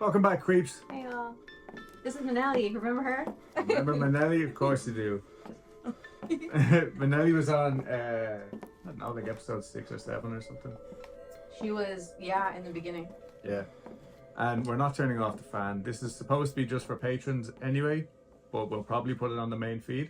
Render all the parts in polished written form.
Welcome back, creeps. Hey all. This is Manelli. Remember her? Remember Manelli? Of course you do. Manelli was on, I don't know, like episode 6 or 7 or something. She was, yeah, in the beginning. Yeah. And we're not turning off the fan. This is supposed to be just for patrons anyway, but we'll probably put it on the main feed.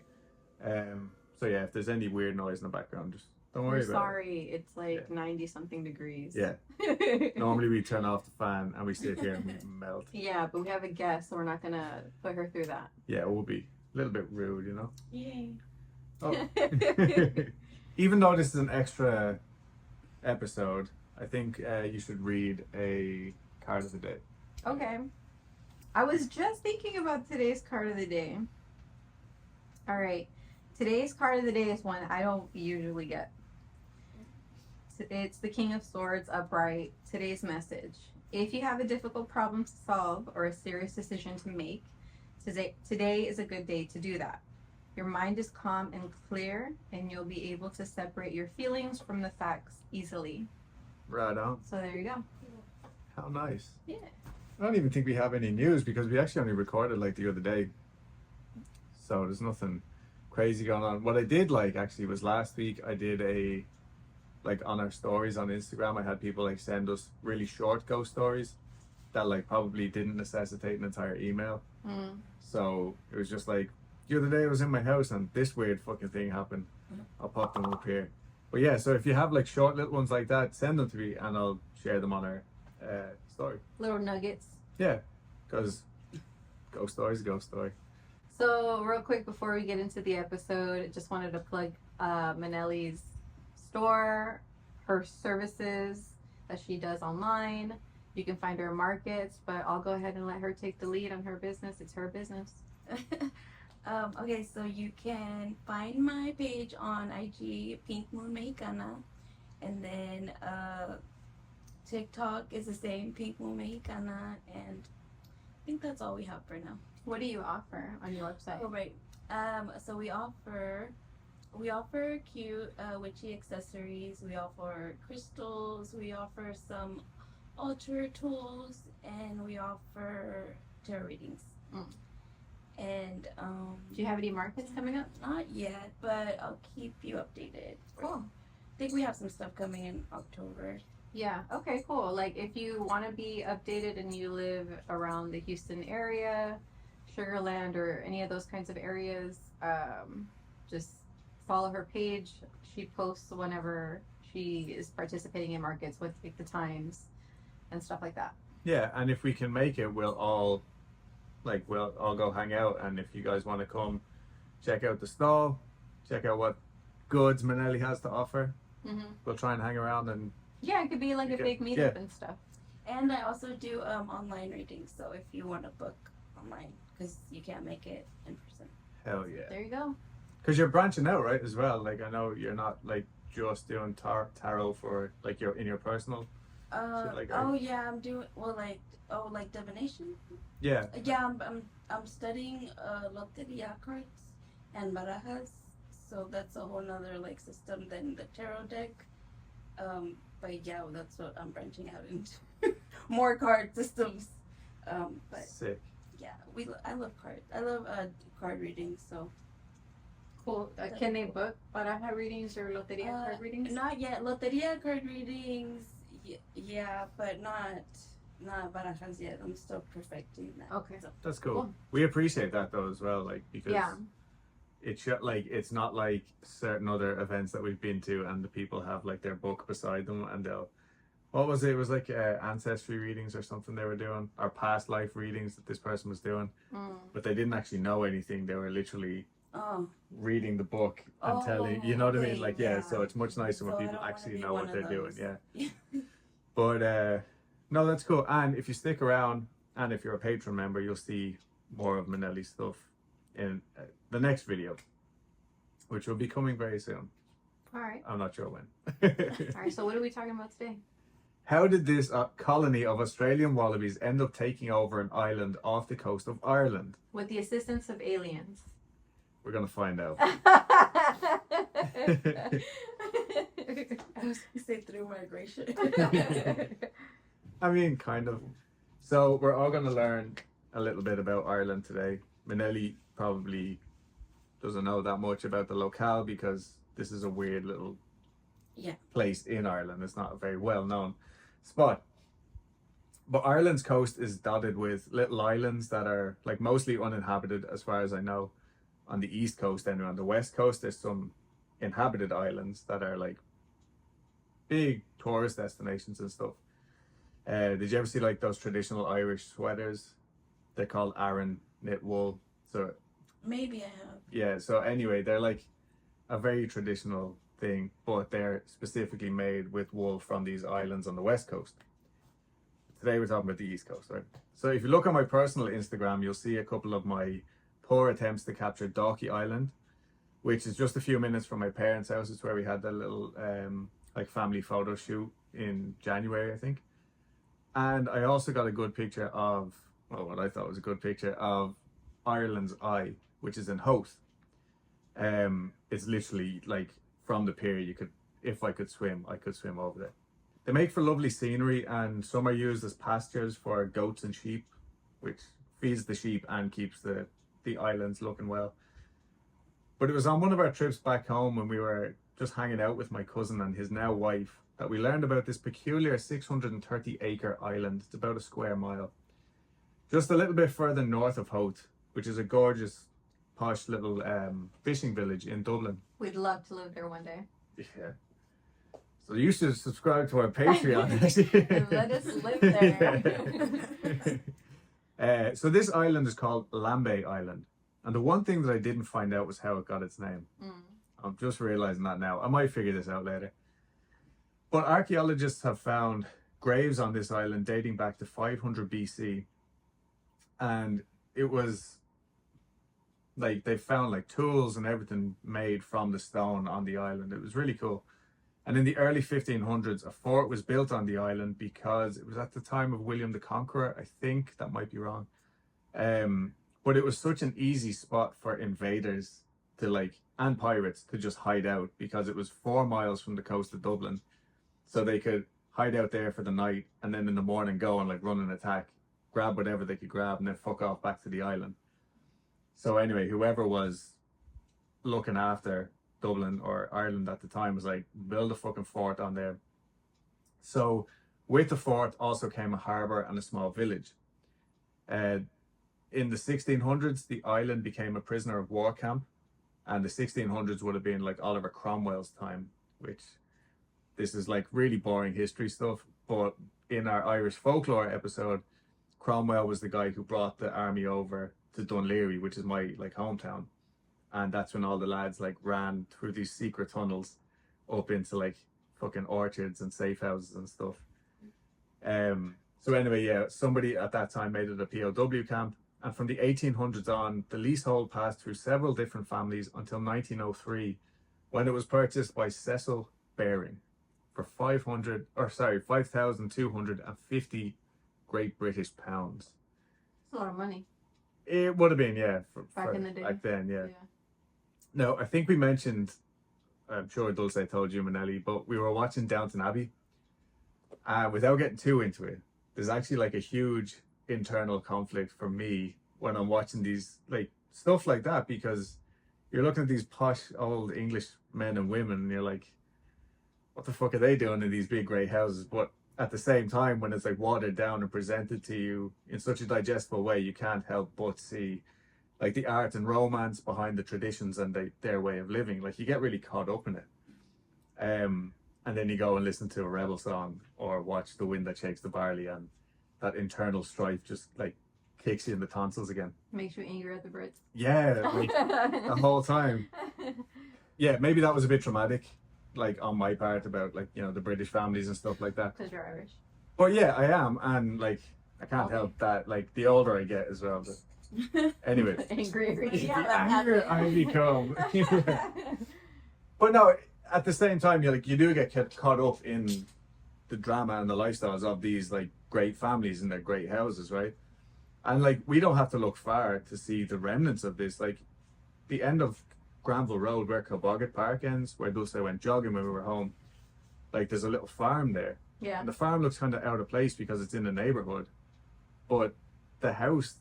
So yeah, if there's any weird noise in the background, just don't worry We're about sorry. It's like 90 something degrees. it. Yeah. Normally we turn off the fan and we sit here and we melt. Yeah, but we have a guest, so we're not gonna put her through that. Yeah, it will be a little bit rude, you know? Yay. Oh. Even though this is an extra episode, I think you should read a card of the day. Okay. I was just thinking about today's card of the day. All right. Today's card of the day is one I don't usually get. It's the King of Swords upright. Today's message. If you have a difficult problem to solve or a serious decision to make, today is a good day to do that. Your mind is calm and clear, and you'll be able to separate your feelings from the facts easily. Right on. So there you go. How nice. Yeah. I don't even think we have any news because we actually only recorded like the other day. So there's nothing crazy going on. What I did like actually was last week I did like on our stories on Instagram, I had people like send us really short ghost stories that like probably didn't necessitate an entire email. So it was just like, the other day I was in my house and this weird fucking thing happened. I'll pop them up here. But yeah, so if you have like short little ones like that, send them to me and I'll share them on our story. Little nuggets. Yeah, because ghost story is a ghost story. So real quick before we get into the episode, just wanted to plug Manelli's store, her services that she does online. You can find her in markets, but I'll go ahead and let her take the lead on her business. It's her business. Okay, so you can find my page on IG, Pink Moon Mexicana, and then TikTok is the same, Pink Moon Mexicana, and I think that's all we have for now. What do you offer on your website? Oh, right. So we offer cute witchy accessories. We offer crystals. We offer some altar tools, and we offer tarot readings. And Do you have any markets coming up? not yet, but I'll keep you updated. Cool. I think we have some stuff coming in October. Yeah. Okay, cool. Like if you want to be updated and you live around the Houston area, Sugarland, or any of those kinds of areas, just follow her page. She posts whenever she is participating in markets with like, the times and stuff like that. Yeah, and if we can make it, we'll all go hang out. And if you guys want to come check out the stall, check out what goods Manelli has to offer, we'll try and hang around and Yeah, it could be like a big meetup and stuff. And I also do online readings, so if you want to book online, because you can't make it in person. hell yeah. There you go. Because you're branching out, right, as well. Like I know you're not like just doing tarot for like in your personal shit like that. Oh yeah, I'm doing like divination. Yeah. Yeah, I'm studying loteria cards and barajas, so that's a whole nother like system than the tarot deck. But yeah, that's what I'm branching out into. More card systems. But Sick. yeah, I love cards. I love card readings. So Cool. Can they book baraja readings or loteria card readings? not yet. Loteria card readings, yeah, but not barajas yet. I'm still perfecting that. Okay. So, That's cool. Cool. We appreciate that though as well, like because Yeah. it's not like certain other events that we've been to and the people have like their book beside them and what was it? It was like ancestry readings or something they were doing, or past life readings that this person was doing, but they didn't actually know anything. They were literally reading the book and telling, you know what I mean? Like, yeah, so it's much nicer when So I people don't wanna actually be know one what of they're doing. those. Yeah. But no, that's cool. And if you stick around and if you're a patron member, you'll see more of Manelli's stuff in the next video, which will be coming very soon. All right. I'm not sure when. All right. So what are we talking about today? How did this colony of Australian wallabies end up taking over an island off the coast of Ireland? With the assistance of aliens. We're going to find out. I was gonna say through migration. I mean, kind of. So we're all going to learn a little bit about Ireland today. Manelli probably doesn't know that much about the locale because this is a weird little place in Ireland. It's not a very well known spot. But Ireland's coast is dotted with little islands that are like mostly uninhabited as far as I know. On the east coast and on the west coast there's some inhabited islands that are like big tourist destinations and stuff. Did you ever see like those traditional Irish sweaters? They're called Aran knit wool. So Maybe I have. yeah, so anyway, they're like a very traditional thing, but they're specifically made with wool from these islands on the west coast. Today we're talking about the east coast, right? So if you look on my personal Instagram, you'll see a couple of my poor attempts to capture Dalkey Island, which is just a few minutes from my parents' house. It's where we had the little like family photo shoot in January, I think. And I also got a good picture of, well, what I thought was a good picture of Ireland's Eye, which is in Howth. It's literally like from the pier, you could, if I could swim, I could swim over there. They make for lovely scenery, and some are used as pastures for goats and sheep, which feeds the sheep and keeps the islands looking well. But it was on one of our trips back home when we were just hanging out with my cousin and his now wife that we learned about this peculiar 630-acre island. It's about a square mile. Just a little bit further north of Howth, which is a gorgeous, posh little fishing village in Dublin. We'd love to live there one day. Yeah. So you should subscribe to our Patreon. Let us live there. So this island is called Lambay Island. And the one thing that I didn't find out was how it got its name. I'm just realizing that now. I might figure this out later. But archaeologists have found graves on this island dating back to 500 BC. And it was like they found like tools and everything made from the stone on the island. It was really cool. And in the early 1500s, a fort was built on the island because it was at the time of William the Conqueror. I think that might be wrong. But it was such an easy spot for invaders to like, and pirates to just hide out because it was 4 miles from the coast of Dublin. So they could hide out there for the night and then in the morning go and like run an attack, grab whatever they could grab and then fuck off back to the island. So anyway, whoever was looking after Dublin or Ireland at the time was like, build a fucking fort on there. So with the fort also came a harbour and a small village. In the 1600s, the island became a prisoner of war camp, and the 1600s would have been like Oliver Cromwell's time, which this is like really boring history stuff. But in our Irish folklore episode, Cromwell was the guy who brought the army over to Dunleary, which is my like hometown. And that's when all the lads like ran through these secret tunnels up into like fucking orchards and safe houses and stuff. So anyway, yeah, somebody at that time made it a POW camp. And from the 1800s on, the leasehold passed through several different families until 1903, when it was purchased by Cecil Baring for 5,250 Great British pounds. That's a lot of money. It would have been, yeah. Back in the day. Back then, yeah. No, I think we mentioned, I'm sure Dulce told you, Manelli, but we were watching Downton Abbey. Without getting too into it, there's actually like a huge internal conflict for me when I'm watching these like stuff like that, because you're looking at these posh old English men and women and you're like, what the fuck are they doing in these big grey houses? But at the same time, when it's like watered down and presented to you in such a digestible way, you can't help but see like the art and romance behind the traditions and their way of living. Like you get really caught up in it. And then you go and listen to a rebel song or watch The Wind That Shakes the Barley, and that internal strife just like kicks you in the tonsils again. Makes you angry at the Brits. Yeah, like the whole time. Yeah, maybe that was a bit traumatic, like on my part about like, you know, the British families and stuff like that. Because you're Irish. But yeah, I am, and like I can't help that. Like the older I get as well. But anyway, The angrier you Yeah, get. that angrier I become. But no, at the same time, you do get caught up in the drama and the lifestyles of these like great families and their great houses, right? And like we don't have to look far to see the remnants of this. Like the end of Granville Road, where Kilboggart Park ends, where Dulce went jogging when we were home, like there's a little farm there. Yeah. And the farm looks kind of out of place because it's in the neighborhood, but the house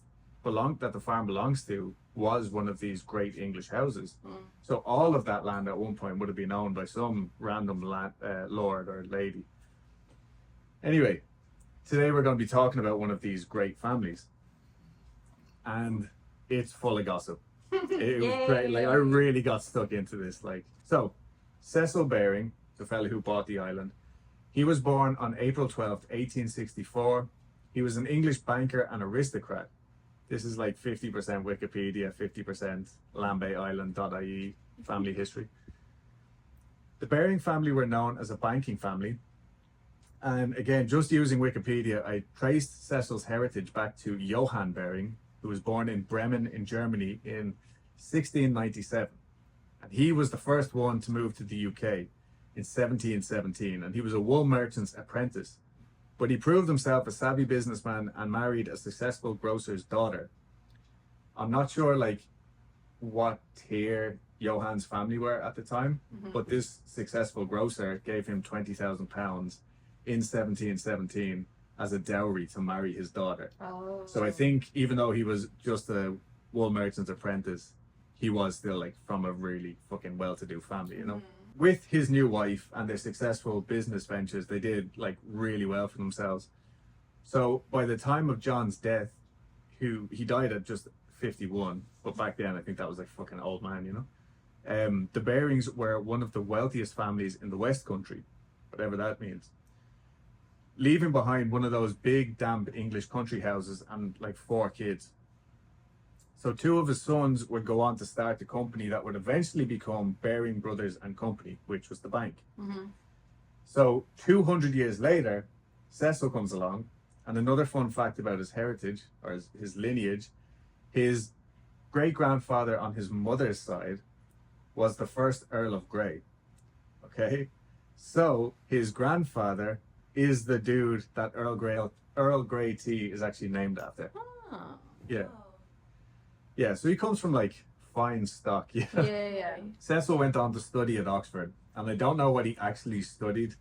that the farm belongs to was one of these great English houses. So all of that land at one point would have been owned by some random lord or lady. Anyway, today we're going to be talking about one of these great families, and it's full of gossip. It was great. Like, I really got stuck into this. Like, so Cecil Baring, the fella who bought the island, he was born on April 12th, 1864. He was an English banker and aristocrat. This is like 50% Wikipedia, 50% Lambay Island.ie family history. The Baring family were known as a banking family. And again, just using Wikipedia, I traced Cecil's heritage back to Johann Baring, who was born in Bremen in Germany in 1697. And he was the first one to move to the UK in 1717. And he was a wool merchant's apprentice. But he proved himself a savvy businessman and married a successful grocer's daughter. I'm not sure like what tier Johann's family were at the time, but this successful grocer gave him £20,000 in 1717 as a dowry to marry his daughter. Oh. So I think even though he was just a wool merchant's apprentice, he was still like from a really fucking well-to-do family, you know? With his new wife and their successful business ventures, they did like really well for themselves. So by the time of John's death, he died at just 51, but back then I think that was like fucking old man, you know? The Barings were one of the wealthiest families in the West Country, whatever that means, leaving behind one of those big damp English country houses and like 4 kids. So 2 of his sons would go on to start the company that would eventually become Baring Brothers and Company, which was the bank. So 200 years later, Cecil comes along, and another fun fact about his heritage, or his lineage, his great-grandfather on his mother's side was the first Earl of Grey. Okay? So his grandfather is the dude that Earl Grey tea is actually named after. Oh. Yeah. Yeah, so he comes from like fine stock. Yeah. Yeah. Cecil went on to study at Oxford, and I don't know what he actually studied.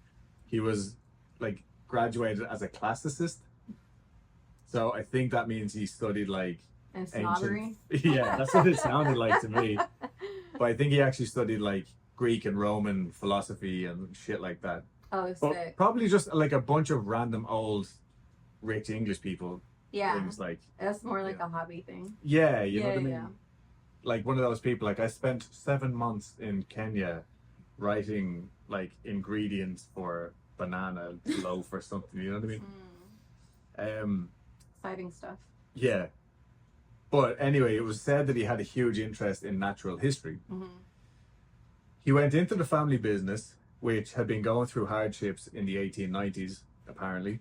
He was like graduated as a classicist. So I think that means he studied like And snobbery. Yeah, that's what it sounded like to me. But I think he actually studied like Greek and Roman philosophy and shit like that. Oh, But sick. probably just like a bunch of random old rich English people. Yeah. Things like, That's more like a hobby thing. yeah, you know what I mean? Yeah. Like one of those people, like I spent 7 months in Kenya writing like ingredients for banana loaf or something, you know what I mean? Exciting stuff. Yeah. But anyway, it was said that he had a huge interest in natural history. He went into the family business, which had been going through hardships in the 1890s, apparently.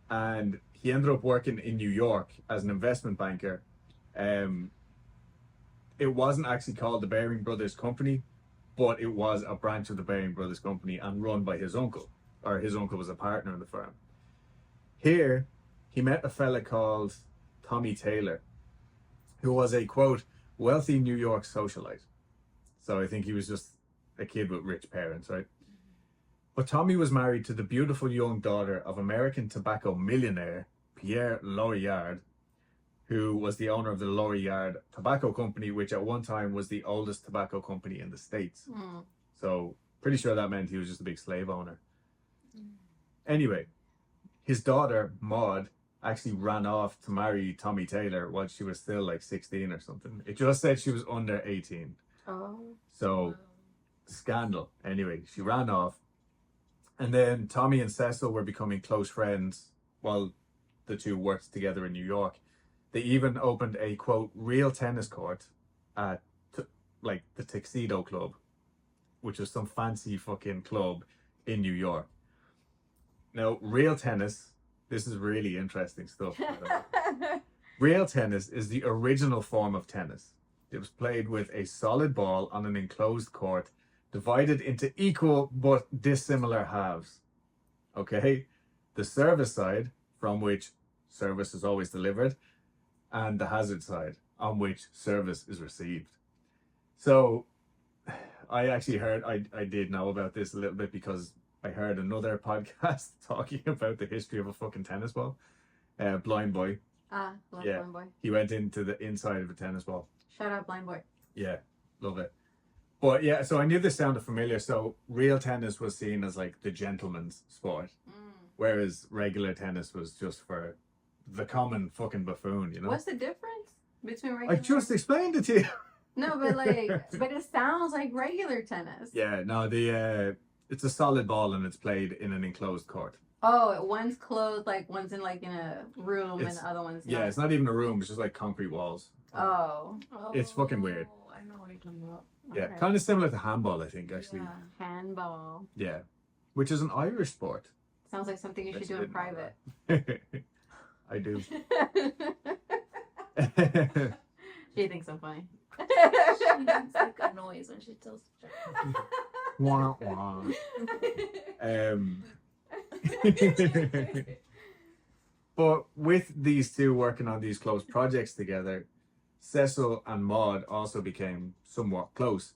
And he ended up working in New York as an investment banker. It wasn't actually called the Baring Brothers Company, but it was a branch of the Baring Brothers Company and run by his uncle, or his uncle was a partner in the firm. Here, he met a fella called Tommy Taylor, who was a, quote, wealthy New York socialite. So I think he was just a kid with rich parents, right? But Tommy was married to the beautiful young daughter of American tobacco millionaire Pierre Lorillard, who was the owner of the Lorillard Tobacco Company, which at one time was the oldest tobacco company in the States. So pretty sure that meant he was just a big slave owner. Anyway, his daughter, Maud, actually ran off to marry Tommy Taylor while she was still like 16 or something. It just said she was under 18. Oh. So, scandal. Anyway, she ran off. And then Tommy and Cecil were becoming close friends while the two worked together in New York. They even opened a, quote, real tennis court at like the Tuxedo Club, which was some fancy fucking club in New York. Now, real tennis, this is really interesting stuff. Real tennis is the original form of tennis. It was played with a solid ball on an enclosed court, divided into equal but dissimilar halves. Okay? The service side, from which service is always delivered, and the hazard side, on which service is received. So, I actually heard, I did know about this a little bit because I heard another podcast talking about the history of a fucking tennis ball. Blind Boy. Love Yeah. Blind Boy. He went into the inside of a tennis ball. Shout out Blind Boy. Yeah, love it. But yeah, so I knew this sounded familiar. So real tennis was seen as like the gentleman's sport, whereas regular tennis was just for the common fucking buffoon, you know? What's the difference between I regular? just explained it to you. No, but like, but it sounds like regular tennis. Yeah, no, it's a solid ball and it's played in an enclosed court. Oh, one's closed, like one's in like in a room, It's- and the other one's Yeah, not. it's not even a room, it's just like concrete walls. Oh, It's fucking weird. I know what you're talking about. Yeah, okay. kind of similar to handball, I think, actually. Yeah. Handball. Yeah. Which is an Irish sport. Sounds like something you should Bet do you in didn't know private. I do. She thinks I'm funny. She makes like a noise when she tells the joke. Wah, wah. But with these two working on these close projects together, Cecil and Maud also became somewhat close.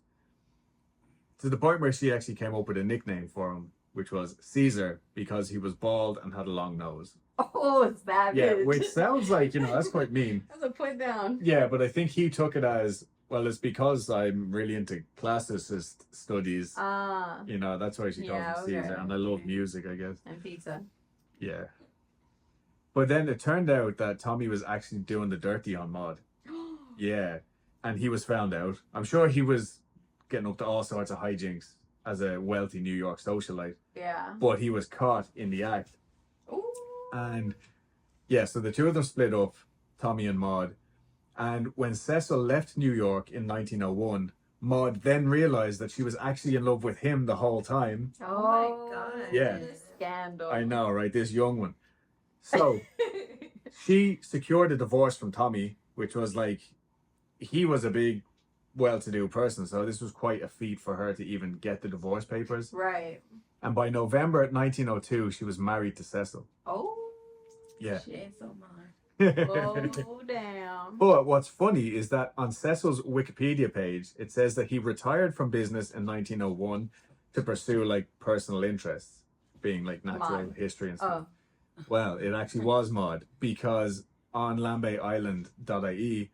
To the point where she actually came up with a nickname for him, which was Caesar, because he was bald and had a long nose. Oh, it's that Yeah, bitch. which sounds like, that's quite mean. That's a put down. Yeah, but I think he took it as, well, it's because I'm really into classicist studies. That's why she calls Yeah, him okay. Caesar. And I love music, I guess. And pizza. Yeah. But then it turned out that Tommy was actually doing the dirty on Maud. Yeah. And he was found out. I'm sure he was getting up to all sorts of hijinks as a wealthy New York socialite. Yeah. But he was caught in the act. Ooh. And yeah, so the two of them split up, Tommy and Maud. And when Cecil left New York in 1901, Maud then realized that she was actually in love with him the whole time. Oh my God. Yeah. Scandal. I know, right? This young one. So she secured a divorce from Tommy, which was like, he was a big, well-to-do person. So this was quite a feat for her to even get the divorce papers. Right. And by November 1902, she was married to Cecil. Oh. Yeah. She ain't so mad. Oh, damn. But what's funny is that on Cecil's Wikipedia page, it says that he retired from business in 1901 to pursue like personal interests, being like natural Maud. history and stuff. Oh. Well, it actually was Maud, because on Lambay Island.ie,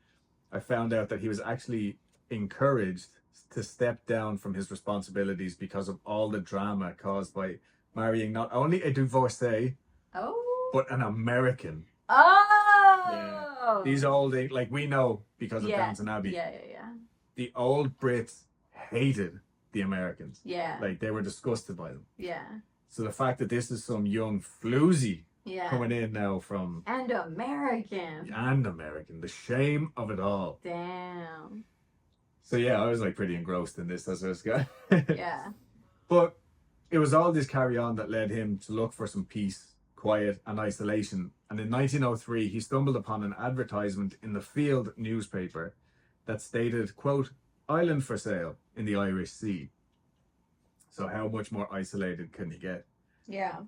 I found out that he was actually encouraged to step down from his responsibilities because of all the drama caused by marrying not only a divorcee, Oh. but an American. Oh. These old, like we know because of Downton Abbey, Yeah. the old Brits hated the Americans. Yeah. Like they were disgusted by them. Yeah. So the fact that this is some young floozy Yeah. coming in now from And American. and American, the shame of it all. Damn. So yeah, I was like pretty engrossed in this as this guy. Yeah. But it was all this carry on that led him to look for some peace, quiet, and isolation. And in 1903, he stumbled upon an advertisement in the Field newspaper that stated, quote, "Island for sale in the Irish Sea." So how much more isolated can you get? Yeah.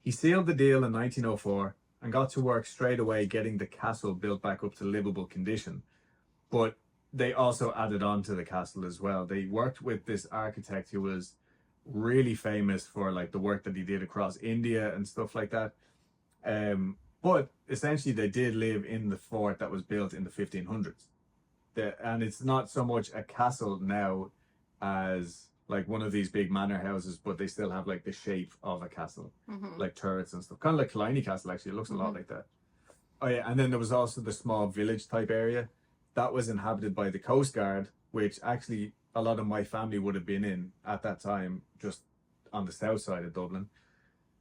He sealed the deal in 1904 and got to work straight away getting the castle built back up to livable condition. But they also added on to the castle as well. They worked with this architect who was really famous for like the work that he did across India and stuff like that. But essentially they did live in the fort that was built in the 1500s. And it's not so much a castle now as like one of these big manor houses, but they still have like the shape of a castle, like turrets and stuff. Kind of like Killiney Castle, actually. It looks a lot like that. Oh yeah, and then there was also the small village type area that was inhabited by the Coast Guard, which actually a lot of my family would have been in at that time, just on the south side of Dublin.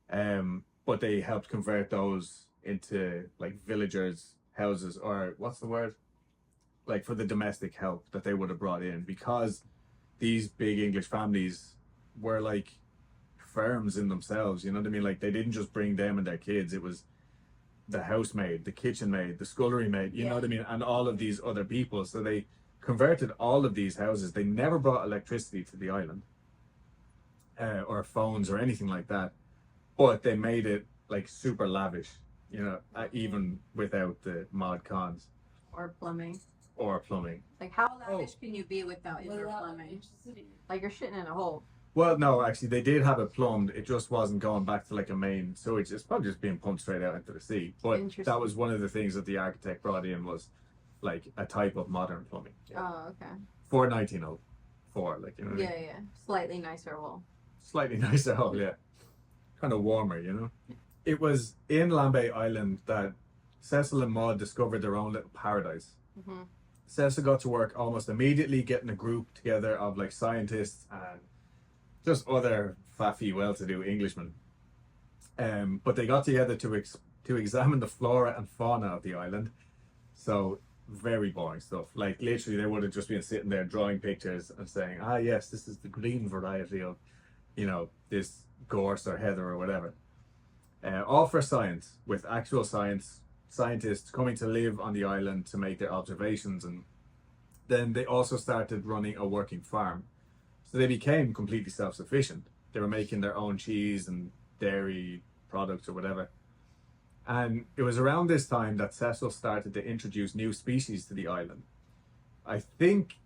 But they helped convert those into like villagers' houses, or what's the word? Like for the domestic help that they would have brought in, because these big English families were like firms in themselves, you know what I mean? Like they didn't just bring them and their kids, it was the housemaid, the kitchen maid, the scullery maid, you know what I mean? And all of these other people. So they converted all of these houses. They never brought electricity to the island, or phones or anything like that. But they made it like super lavish, even without the mod cons Or plumbing. or plumbing. Like how lavish can you be without indoor Without plumbing? electricity. Like you're shitting in a hole. Well, no, actually, they did have it plumbed. It just wasn't going back to like a main sewage. It's probably just being pumped straight out into the sea. But Interesting. that was one of the things that the architect brought in was like a type of modern plumbing. Oh, okay. For 1904, like, you know what I mean? Yeah, yeah. Slightly nicer wall. Slightly nicer hole, yeah. Kind of warmer, you know? It was in Lambay Island that Cecil and Maud discovered their own little paradise. Mm-hmm. Cecil got to work almost immediately getting a group together of like scientists and just other faffy, well-to-do Englishmen. But they got together to examine the flora and fauna of the island. So very boring stuff. Like literally, they would have just been sitting there drawing pictures and saying, "Ah, yes, this is the green variety of, you know, this gorse or heather or whatever." All for science, with actual scientists coming to live on the island to make their observations, and then they also started running a working farm. So they became completely self-sufficient. They were making their own cheese and dairy products or whatever. And it was around this time that Cecil started to introduce new species to the island. I think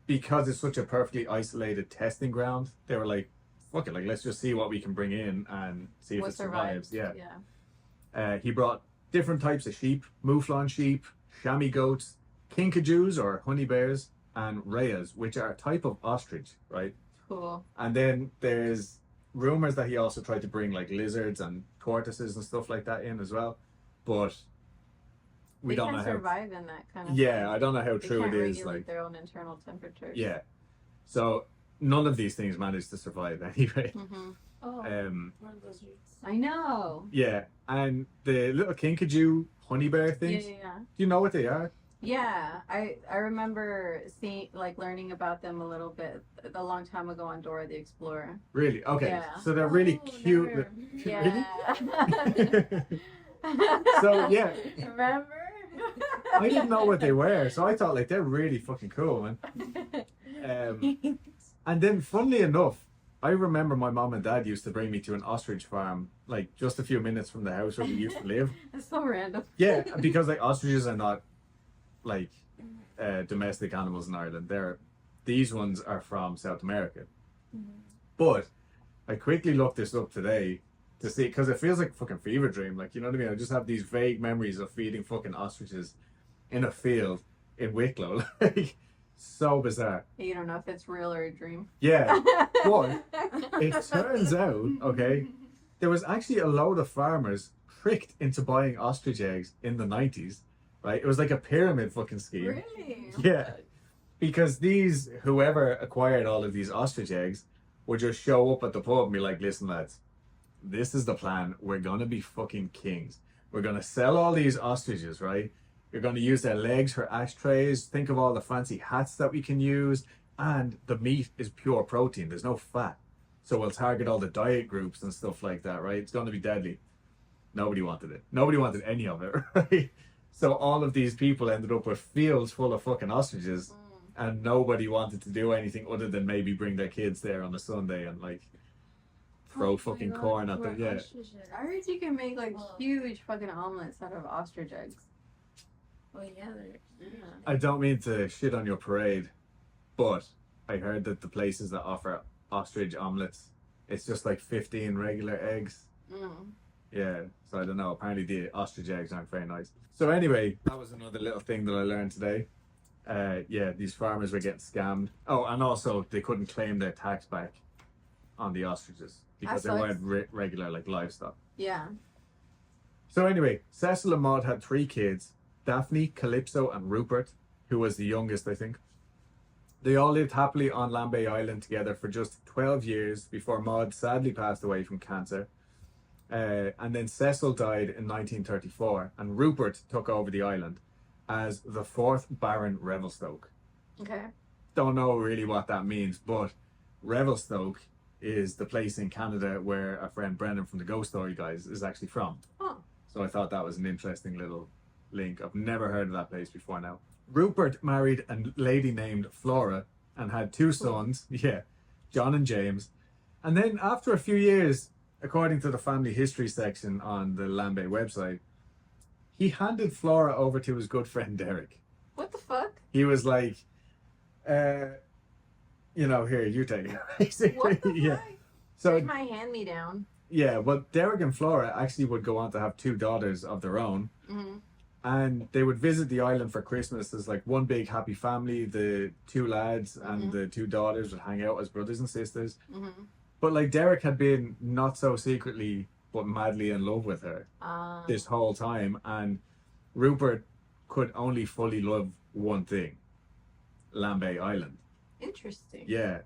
because it's such a perfectly isolated testing ground, they were like, fuck it, like let's just see what we can bring in and see if What it survives. survives? Yeah. He brought different types of sheep: mouflon sheep, chamois goats, kinkajous or honey bears, and rheas, which are a type of ostrich, right? Cool. And then there's rumors that he also tried to bring like lizards and tortoises and stuff like that in as well, but we They don't can know how. survive in that kind of. Yeah, I don't know how They true it can't is. regulate Like, their own internal temperatures. yeah, so none of these things managed to survive anyway. Mm-hmm. Oh, Um, one of those roots. I know. yeah, and the little kinkajou honey bear Yeah, things. yeah, yeah. Do you know what they are? Yeah, I remember seeing learning about them a little bit a long time ago on Dora the Explorer. Really? Okay, Yeah. so they're really Oh, cute. never. Yeah. So, yeah. Remember? I didn't know what they were, so I thought like they're really fucking cool, man. And then, funnily enough, I remember my mom and dad used to bring me to an ostrich farm, like just a few minutes from the house where we used to live. That's so random. Yeah, because like ostriches are not like domestic animals in Ireland. These ones are from South America. But I quickly looked this up today to see, because it feels like a fucking fever dream. Like, you know what I mean? I just have these vague memories of feeding fucking ostriches in a field in Wicklow. Like, so bizarre. You don't know if it's real or a dream. Yeah, but it turns out, okay, there was actually a load of farmers tricked into buying ostrich eggs in the 90s, right? It was like a pyramid fucking scheme. Really? Yeah, because whoever acquired all of these ostrich eggs would just show up at the pub and be like, "Listen, lads, this is the plan. We're gonna be fucking kings. We're gonna sell all these ostriches, right? You're gonna use their legs for ashtrays. Think of all the fancy hats that we can use. And the meat is pure protein. There's no fat. So we'll target all the diet groups and stuff like that, right? It's gonna be deadly." Nobody wanted it. Nobody wanted any of it, right? So all of these people ended up with fields full of fucking ostriches, and nobody wanted to do anything other than maybe bring their kids there on a Sunday and like throw Oh fucking my God, corn at poor them. Yeah. ostriches. I heard you can make like Well. huge fucking omelets out of ostrich eggs. Oh yeah, they're. Yeah. I don't mean to shit on your parade, but I heard that the places that offer ostrich omelets, it's just like 15 regular eggs. Mm. Yeah, so I don't know. Apparently the ostrich eggs aren't very nice. So anyway, that was another little thing that I learned today. Yeah, these farmers were getting scammed. Oh, and also they couldn't claim their tax back on the ostriches because they That weren't regular like livestock. Yeah. So anyway, Cecil and Maud had 3 kids: Daphne, Calypso, and Rupert, who was the youngest, I think. They all lived happily on Lambay Island together for just 12 years before Maud sadly passed away from cancer. And then Cecil died in 1934, and Rupert took over the island as the 4th Baron Revelstoke. Okay. Don't know really what that means, but Revelstoke is the place in Canada where our friend Brendan from the Ghost Story guys is actually from. Oh. So I thought that was an interesting little link. I've never heard of that place before now. Rupert married a lady named Flora and had 2 sons, yeah, John and James. And then after a few years, according to the family history section on the Lambay website, he handed Flora over to his good friend Derek. What the fuck? He was like, you know, here, you take it. Basically, What the yeah. fuck? So Here's my hand-me-down. yeah, well, Derek and Flora actually would go on to have 2 daughters of their own, Mm-hmm. and they would visit the island for Christmas as like one big happy family. The 2 lads and the 2 daughters would hang out as brothers and sisters. Mm-hmm. But like Derek had been not so secretly but madly in love with her this whole time, and Rupert could only fully love one thing: Lambay Island. Interesting. Yeah.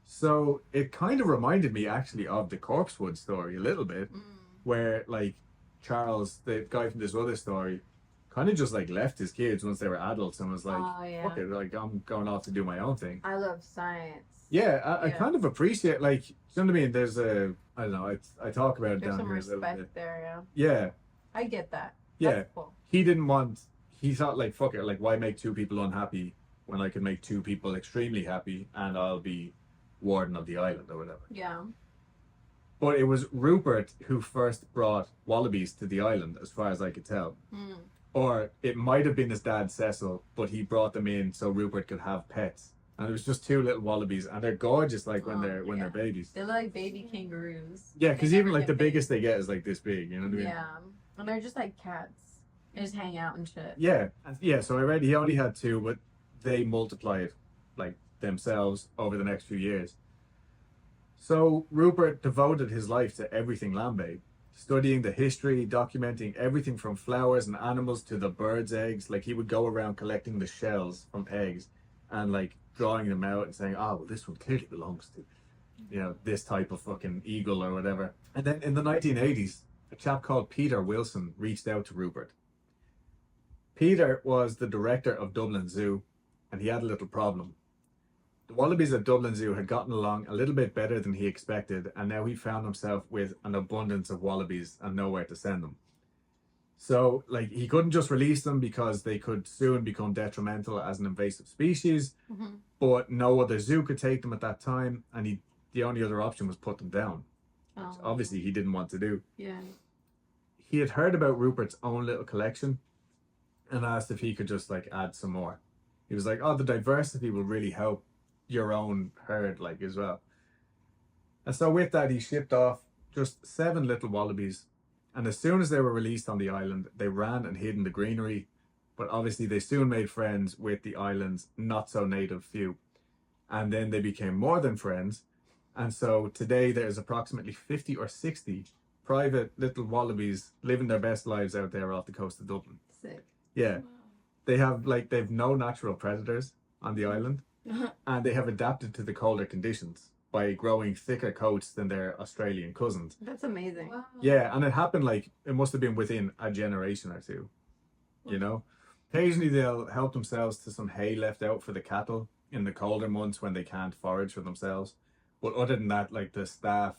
So it kind of reminded me actually of the Corpsewood story a little bit, Mm. where like Charles, the guy from this other story, kind of just like left his kids once they were adults and was like, Oh, yeah. fuck it, like I'm going off to do my own thing. I love science. Yeah, I Yeah. kind of appreciate, like, you know what I mean? There's a, I don't know, I talk about it There's down some here a little bit. respect there, yeah. Yeah, I get that. yeah. That's cool. He didn't want, he thought like, fuck it, like why make 2 people unhappy when I could make 2 people extremely happy and I'll be warden of the island or whatever. Yeah. But it was Rupert who first brought wallabies to the island, as far as I could tell. Mm. Or it might have been his dad Cecil, but he brought them in so Rupert could have pets. And it was just 2 little wallabies, and they're gorgeous, like when Oh, they're yeah. babies. They look like baby kangaroos. Yeah, They because never even like get the big. biggest they get is like this big. You know what I mean? Yeah. And they're just like cats. They just hang out and shit. Yeah, yeah. So I read he only had 2, but they multiplied like themselves over the next few years. So Rupert devoted his life to everything Lambay, studying the history, documenting everything from flowers and animals to the birds' eggs. Like he would go around collecting the shells from eggs and like drawing them out and saying, "Oh, well, this one clearly belongs to, you know, this type of fucking eagle or whatever." And then in the 1980s, a chap called Peter Wilson reached out to Rupert. Peter was the director of Dublin Zoo, and he had a little problem. The wallabies at Dublin Zoo had gotten along a little bit better than he expected, and now he found himself with an abundance of wallabies and nowhere to send them. So, like, he couldn't just release them because they could soon become detrimental as an invasive species, Mm-hmm. but no other zoo could take them at that time, and the only other option was put them down, which Oh. obviously he didn't want to do. Yeah. He had heard about Rupert's own little collection and asked if he could just like add some more. He was like, "Oh, the diversity will really help your own herd like as well." And so with that, he shipped off just 7 little wallabies, and as soon as they were released on the island, they ran and hid in the greenery. But obviously they soon made friends with the island's not so native few, and then they became more than friends. And so today there's approximately 50 or 60 private little wallabies living their best lives out there off the coast of Dublin. Sick. Yeah, they've no natural predators on the island, and they have adapted to the colder conditions by growing thicker coats than their Australian cousins. That's amazing. Wow. Yeah, and it happened like it must have been within a generation or 2. You know, occasionally they'll help themselves to some hay left out for the cattle in the colder months when they can't forage for themselves. But other than that, like the staff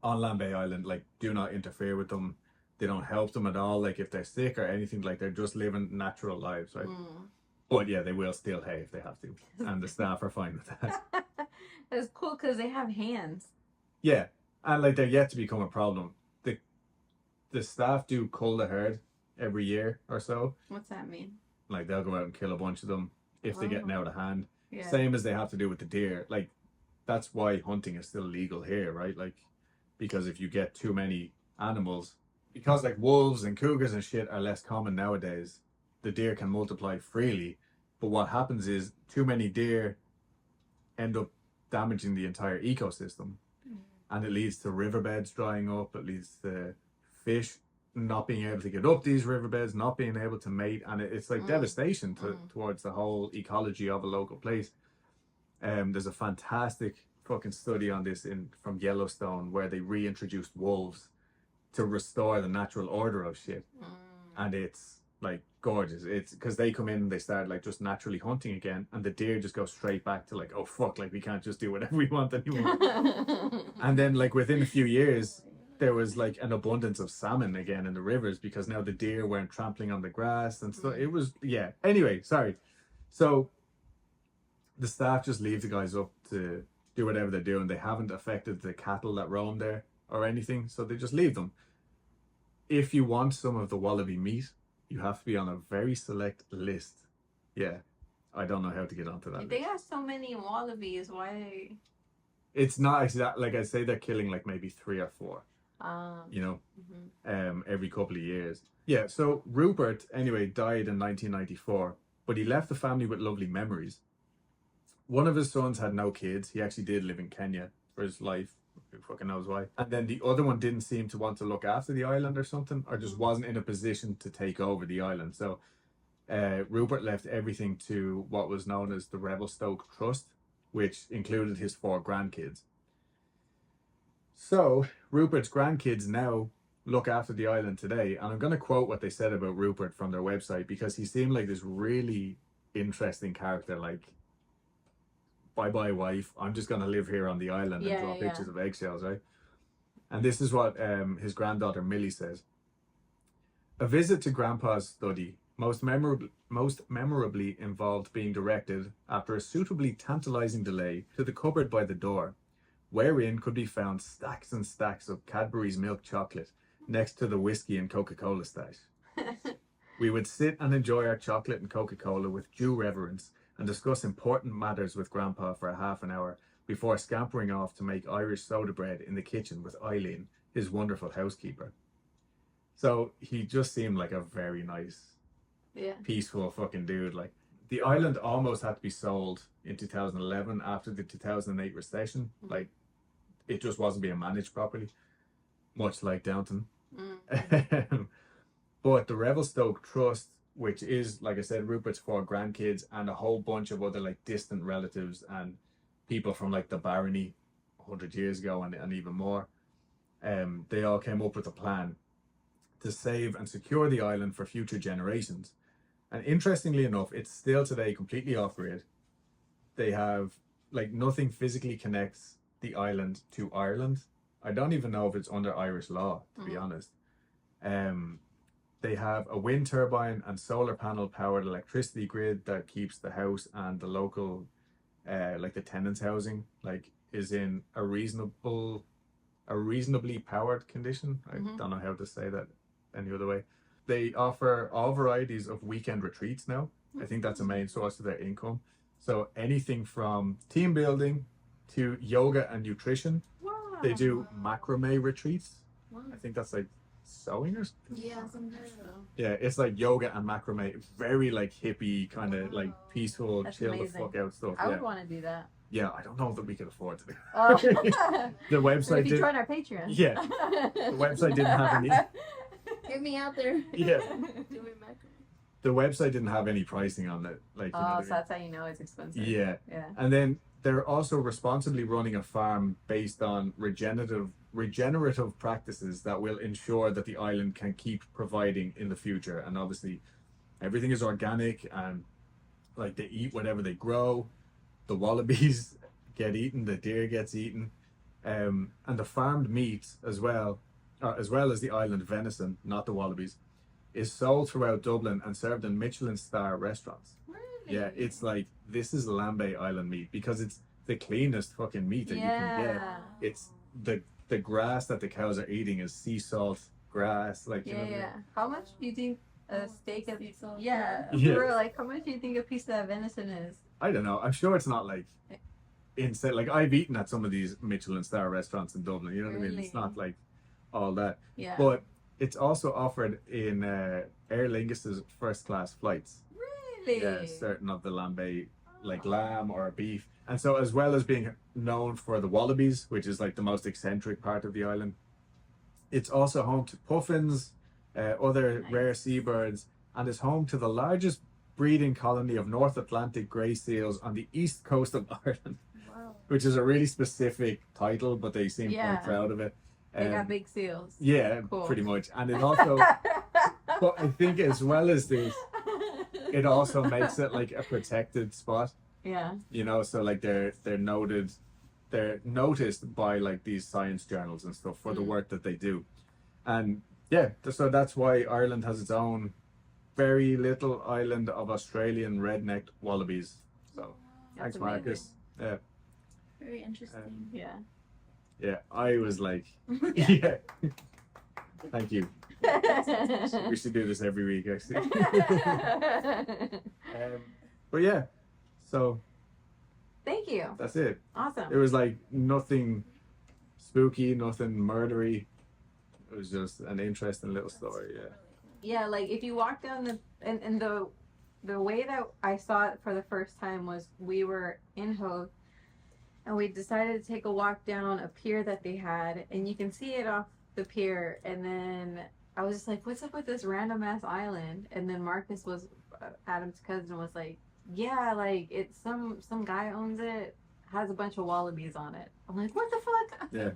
on Lambay Island, like do not interfere with them. They don't help them at all. Like if they're sick or anything, like they're just living natural lives, right? Mm. But yeah, they will steal hay if they have to, and the staff are fine with that. That's cool because they have hands. Yeah, and like they're yet to become a problem. The staff do cull the herd every year or so. What's that mean? Like they'll go out and kill a bunch of them if they're getting Oh. out of hand. Yeah. Same as they have to do with the deer. Like that's why hunting is still legal here, right? Like because if you get too many animals, because like wolves and cougars and shit are less common nowadays, the deer can multiply freely. But what happens is too many deer end up damaging the entire ecosystem, and it leads to riverbeds drying up. It leads to fish not being able to get up these riverbeds, not being able to mate, and it's like devastation towards the whole ecology of a local place. There's a fantastic fucking study on this from Yellowstone where they reintroduced wolves to restore the natural order of shit, and it's like gorgeous. It's because they come in and they start like just naturally hunting again, and the deer just go straight back to like, oh fuck, like we can't just do whatever we want anymore. And then like within a few years there was like an abundance of salmon again in the rivers because now the deer weren't trampling on the grass and stuff. It was, yeah, anyway, sorry. So the staff just leave the guys up to do whatever they're doing. They haven't affected the cattle that roam there or anything, so they just leave them. If you want some of the wallaby meat, you have to be on a very select list. Yeah. I don't know how to get onto that. If they got so many wallabies, why? It's not actually that, like I say, they're killing like maybe 3 or 4, you know, every couple of years. Yeah, so Rupert, anyway, died in 1994, but he left the family with lovely memories. One of his sons had no kids. He actually did live in Kenya for his life. Who fucking knows why. And then the other one didn't seem to want to look after the island or something, or just wasn't in a position to take over the island. So Rupert left everything to what was known as the Revelstoke Trust, which included his 4 grandkids. So Rupert's grandkids now look after the island today, and I'm going to quote what they said about Rupert from their website, because he seemed like this really interesting character. Like, bye wife, I'm just going to live here on the island and draw pictures of eggshells, right? And this is what his granddaughter Millie says. A visit to Grandpa's study most memorably involved being directed, after a suitably tantalizing delay, to the cupboard by the door, wherein could be found stacks and stacks of Cadbury's milk chocolate next to the whiskey and Coca-Cola stash. We would sit and enjoy our chocolate and Coca-Cola with due reverence and discuss important matters with Grandpa for a half an hour before scampering off to make Irish soda bread in the kitchen with Eileen, his wonderful housekeeper. So he just seemed like a very nice, peaceful fucking dude. Like, the island almost had to be sold in 2011 after the 2008 recession. Like, it just wasn't being managed properly, much like Downton. But the Revelstoke Trust, which is, like I said, Rupert's 4 grandkids and a whole bunch of other like distant relatives and people from like the barony 100 years ago and even more, they all came up with a plan to save and secure the island for future generations. And interestingly enough, it's still today completely off-grid. They have, like, nothing physically connects the island to Ireland. I don't even know if it's under Irish law, to be honest. They have a wind turbine and solar panel powered electricity grid that keeps the house and the local, like the tenants' housing, like, is in a reasonably powered condition. I don't know how to say that any other way. They offer all varieties of weekend retreats now. I think that's a main source of their income. So anything from team building to yoga and nutrition. Wow. They do macrame retreats. Wow. I think that's like sewing or something. Yeah, sometimes. Yeah, it's like yoga and macrame. Very like hippie, kind of like peaceful, That's chill amazing. the fuck out stuff. I would want to do that. Yeah, I don't know that we could afford to do. Oh. The website If you join our Patreon. Yeah, the website didn't have any. Get me out there. Yeah. Doing macrame. The website didn't have any pricing on it. Like, you know what I Oh, mean? so that's how you know it's expensive. Yeah. Yeah. And then they're also responsibly running a farm based on regenerative practices that will ensure that the island can keep providing in the future. And obviously, everything is organic and like they eat whatever they grow. The wallabies get eaten, the deer gets eaten, and the farmed meat as well as the island venison, not the wallabies, is sold throughout Dublin and served in Michelin star restaurants. Really? Yeah, it's like, this is Lambay Island meat because it's the cleanest fucking meat that you can get. It's the grass that the cows are eating is sea salt grass. Like, you know what I mean? How much do you think a steak of sea salt. Yeah. Yeah. For real, like how much do you think a piece of venison is? I don't know. I'm sure it's not like insane. Like, I've eaten at some of these Michelin star restaurants in Dublin. You know what I mean? It's not like all that. Yeah. But it's also offered in Aer Lingus' first class flights. Really? Yeah, certain of the Lambay, like lamb or beef. And so, as well as being known for the Wallabies, which is like the most eccentric part of the island, it's also home to puffins, other rare seabirds, and is home to the largest breeding colony of North Atlantic grey seals on the east coast of Ireland. Wow. Which is a really specific title, but they seem quite proud of it. They got big seals. Yeah, Cool. pretty much. And it also, but I think as well as this, it also makes it like a protected spot. Yeah. You know, so like they're noticed by like these science journals and stuff for the work that they do. And yeah, so that's why Ireland has its own very little island of Australian red-necked wallabies. So That's thanks, Marcus. Yeah. Very interesting. Yeah. Yeah, I was like, yeah. Thank you. We should do this every week, actually. But yeah, So Thank you. that's it. It Awesome. was like nothing spooky, nothing murdery. It was just an interesting little story. Yeah. Yeah, like if you walk down and the way that I saw it for the first time was we were in Hove and we decided to take a walk down a pier that they had, and you can see it off the pier, and then I was just like, what's up with this random ass island? And then Marcus was Adam's cousin was like, yeah, like it's some guy owns it, has a bunch of wallabies on it. I'm like, what the fuck? Yeah.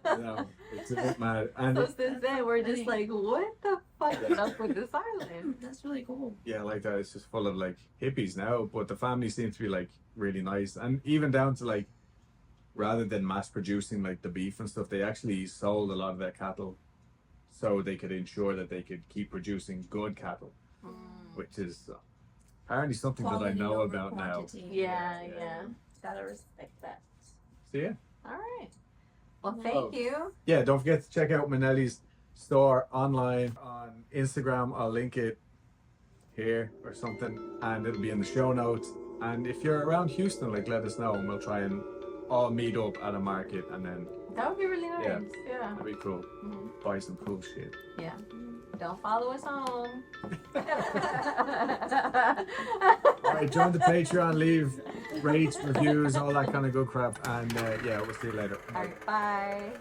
No, it's a bit mad. And So since then we're just like, what the fuck is up with this island? That's really cool. yeah, like that. It's just full of like hippies now, but the family seems to be like really nice, and even down to like, rather than mass producing like the beef and stuff, they actually sold a lot of their cattle, so they could ensure that they could keep producing good cattle, which is apparently something that I Quality know over about now. quantity. Yeah, Yeah. yeah. Gotta respect that. So yeah, All right. Well, Oh. thank you. yeah. Don't forget to check out Manelli's store online on Instagram. I'll link it here or something, and it'll be in the show notes. And if you're around Houston, like let us know, and we'll try and all meet up at a market, and then That would be really nice. Yeah. Yeah. that'd be cool. Mhm. Buy some cool shit. Yeah. Don't follow us home. All right, join the Patreon, leave rates, reviews, all that kind of good crap, and yeah, we'll see you later. All right, bye.